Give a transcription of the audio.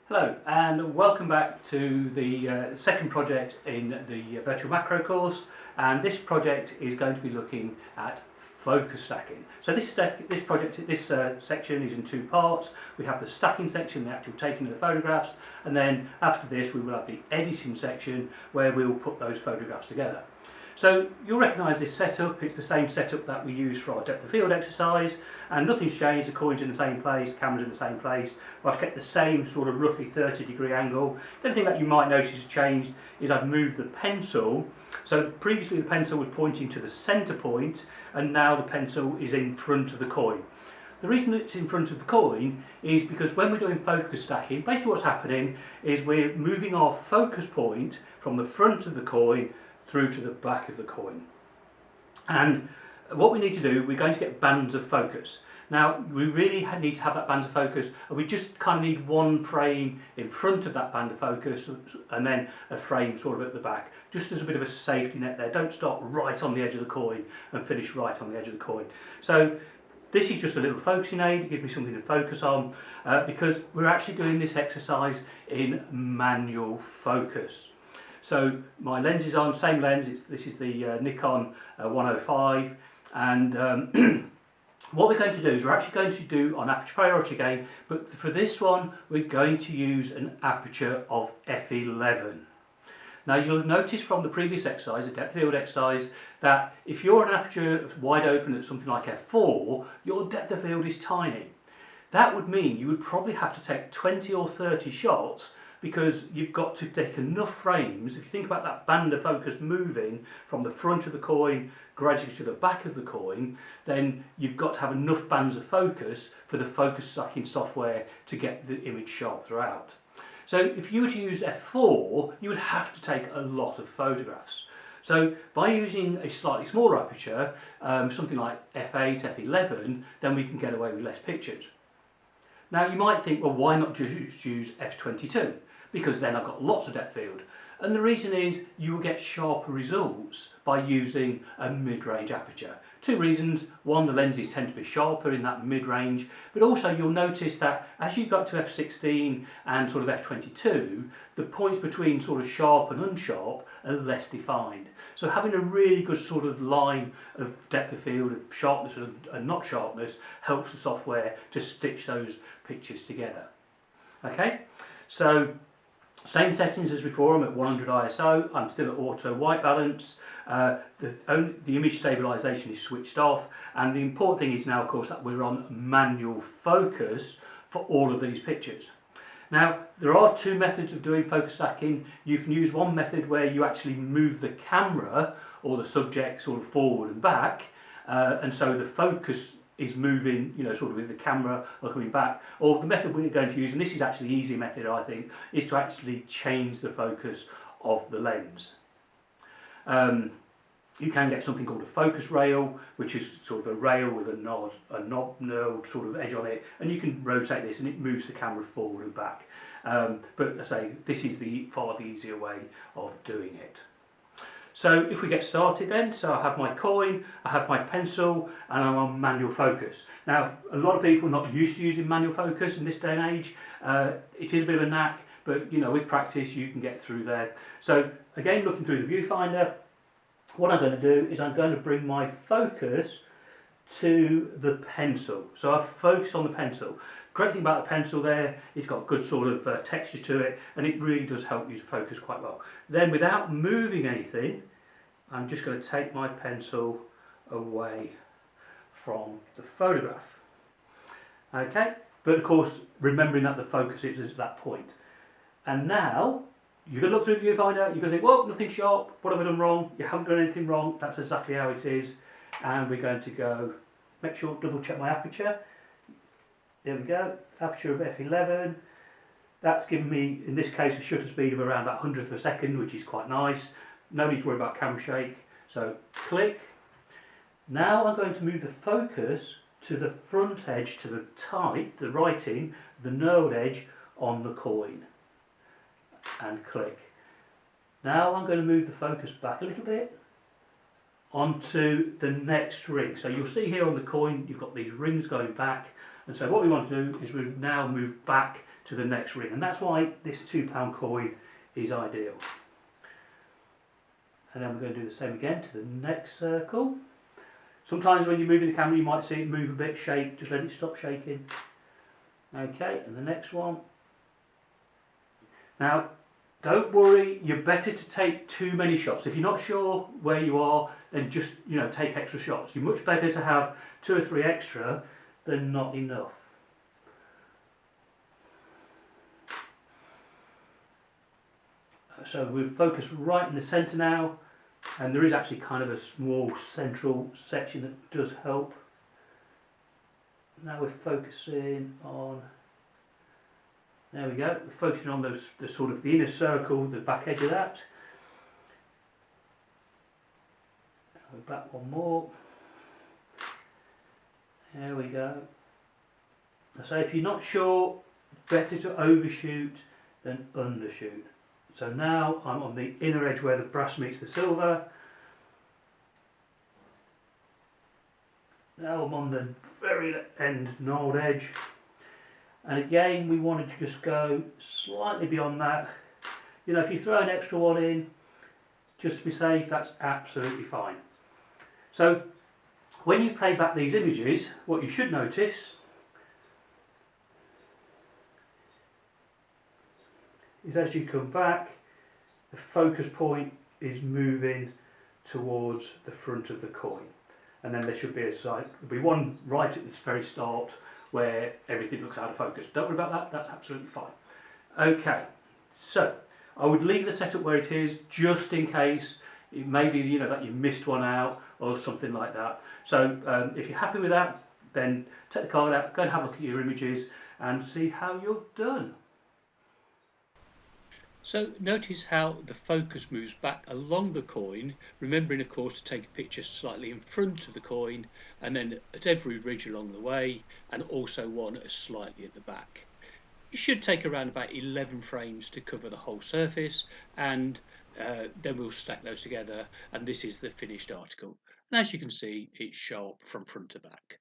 Hello and welcome back to the second project in the virtual macro course, and this project is going to be looking at focus stacking. So this section is in two parts. We have the stacking section, the actual taking of the photographs, and then after this we will have the editing section where we will put those photographs together. So you'll recognise this setup. It's the same setup that we use for our depth of field exercise, and nothing's changed. The coin's in the same place, camera's in the same place. I've kept the same sort of roughly 30-degree angle. The only thing that you might notice has changed is I've moved the pencil. So previously the pencil was pointing to the centre point, and now the pencil is in front of the coin. The reason it's in front of the coin is because when we're doing focus stacking, basically what's happening is we're moving our focus point from the front of the coin through to the back of the coin. And what we need to do, we're going to get bands of focus. Now we really need to have that band of focus, and we just kind of need one frame in front of that band of focus and then a frame sort of at the back, just as a bit of a safety net there. Don't start right on the edge of the coin and finish right on the edge of the coin. So this is just a little focusing aid. It gives me something to focus on because we're actually doing this exercise in manual focus. So my lens is on, same lens, this is the Nikon 105, and what we're going to do is we're actually going to do on aperture priority again, but for this one we're going to use an aperture of f11. Now you'll notice from the previous exercise, the depth of field exercise, that if you're an aperture wide open at something like f4, your depth of field is tiny. That would mean you would probably have to take 20 or 30 shots, because you've got to take enough frames. If you think about that band of focus moving from the front of the coin gradually to the back of the coin, then you've got to have enough bands of focus for the focus stacking software to get the image sharp throughout. So if you were to use f4, you would have to take a lot of photographs. So by using a slightly smaller aperture, something like f8, f11, then we can get away with less pictures. Now you might think, well, why not just use f22? Because then I've got lots of depth field. And the reason is you will get sharper results by using a mid-range aperture. Two reasons: one, the lenses tend to be sharper in that mid-range, but also you'll notice that as you got to f16 and sort of f22, the points between sort of sharp and unsharp are less defined. So having a really good sort of line of depth of field, of sharpness and not sharpness, helps the software to stitch those pictures together. Okay, so same settings as before. I'm at 100 ISO, I'm still at auto white balance, the image stabilisation is switched off, and the important thing is now of course that we're on manual focus for all of these pictures. Now there are two methods of doing focus stacking. You can use one method where you actually move the camera or the subject sort of forward and back, and so the focus is moving, you know, sort of with the camera or coming back. Or the method we're going to use, and this is actually the easy method I think, is to actually change the focus of the lens. You can get something called a focus rail, which is sort of a rail with a knob sort of edge on it, and you can rotate this and it moves the camera forward and back. But I say this is far the easier way of doing it. So if we get started then, so I have my coin, I have my pencil, and I'm on manual focus. Now a lot of people are not used to using manual focus in this day and age. It is a bit of a knack, but you know, with practice you can get through there. So again, looking through the viewfinder, what I'm going to do is I'm going to bring my focus to the pencil. So I focus on the pencil. Great thing about the pencil there, it's got good sort of texture to it, and it really does help you to focus quite well. Then without moving anything, I'm just going to take my pencil away from the photograph. Okay, but of course remembering that the focus is at that point. And now you're going to look through the viewfinder, you're going to think, well, nothing sharp, what have I done wrong? You haven't done anything wrong, that's exactly how it is. And we're going to go, make sure, double check my aperture. There we go, aperture of f11. That's given me, in this case, a shutter speed of around that 100th of a second, which is quite nice. No need to worry about camera shake. So click. Now I'm going to move the focus to the front edge, to the writing, the knurled edge on the coin. And click. Now I'm going to move the focus back a little bit onto the next ring. So you'll see here on the coin you've got these rings going back, and so what we want to do is we now move back to the next ring, and that's why this £2 coin is ideal. And then we're going to do the same again to the next circle. Sometimes when you're moving the camera you might see it move a bit, shake, just let it stop shaking. Okay, and the next one. Now don't worry, you're better to take too many shots. If you're not sure where you are, then just take extra shots. You're much better to have 2 or 3 extra than not enough. So we've focused right in the centre now, and there is actually kind of a small central section that does help. Now we're focusing on, there we go, we're focusing on the sort of the inner circle, the back edge of that. Go back one more. There we go. So if you're not sure, better to overshoot than undershoot. So now I'm on the inner edge where the brass meets the silver. Now I'm on the very end gnarled edge. And again, we wanted to just go slightly beyond that. If you throw an extra one in, just to be safe, that's absolutely fine. So when you play back these images, what you should notice is as you come back, the focus point is moving towards the front of the coin. And then there should be there'll be one right at this very start where everything looks out of focus. Don't worry about that, that's absolutely fine. Okay, so I would leave the setup where it is just in case it may be that you missed one out or something like that. So if you're happy with that, then take the card out, go and have a look at your images and see how you've done. So notice how the focus moves back along the coin, remembering of course to take a picture slightly in front of the coin and then at every ridge along the way, and also one slightly at the back. You should take around about 11 frames to cover the whole surface, and then we'll stack those together, and this is the finished article. And as you can see, it's sharp from front to back.